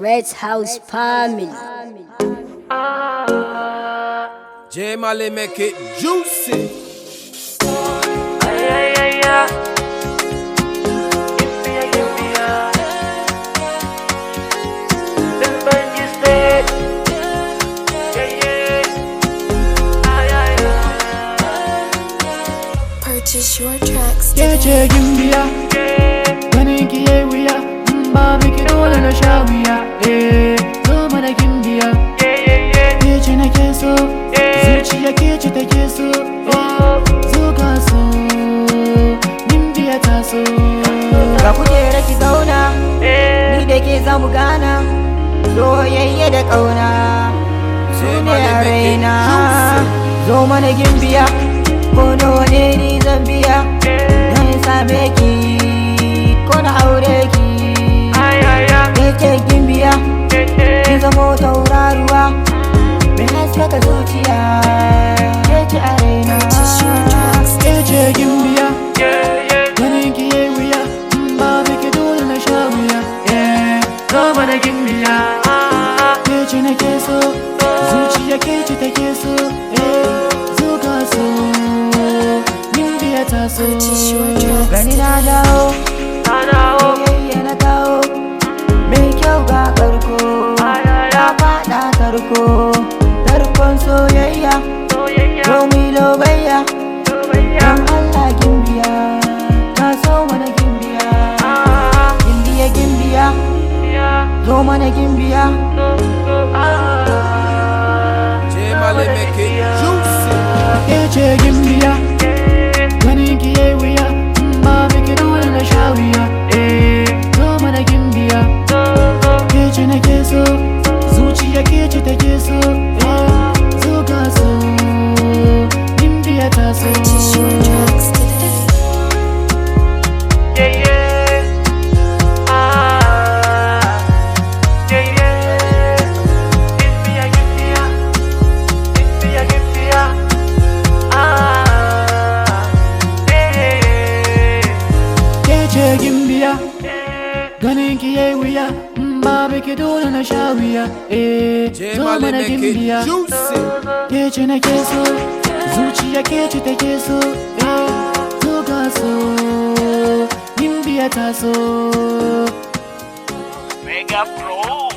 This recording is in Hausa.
Red House Family. J Mali make it juicy. Gimbiya. Lil Bangis babe. Purchase your tracks Ke ce gimbiya, ganin ki yayi wuya, ba miki dole na sha wuya. Zo mana gimbiya, ke ce nake so, zuciya ke ce take so. Zo ka so, gimbiya ta so. Ga kujera ki zauna, ni da ke zamu gana, soyayya da ƙauna su ne a raina. Zo mana gimbiya, ko nawa ne ni zan biya don same ki, ko na aure ki. Ke ce gimbiya, ki zamo tauraruwa mai haskaka zuciya, ke ce a raina. Ke ce gimbiya, ganin ki yayi wuya, ba miki dole na sha wuya. Zo mana gimbiya, ke ce nake so, zuciya ke ce take so. Zo ka so, gimbiya ta so. Purchase your tracks Gani na dawo, soyayya na dawo, mai kyau ga karko, na faɗa tarko, tarkon soyayya, domin lobayya, don Allah gimbiya, na so mana gimbiya, gimbiya gimbiya, zo mana gimbiya. J Mali make it juicy. Ke ce gimbiya, ganin ki yayi wuya, ba miki dole na sha wuya. Zo mana gimbiya, ke ce nake so, zuciya ke ce take so. Zo ka so, gimbiya ta so. Purchase your tracks today. Ke ce gimbiya, ganin ki yayi wuya, ba miki dole na sha wuya. J Zo Mali mana make gimbiya, it juicy. ke ce nake so, zuciya ke ce take so. Zo ka so, gimbiya ta so. Mega Pro.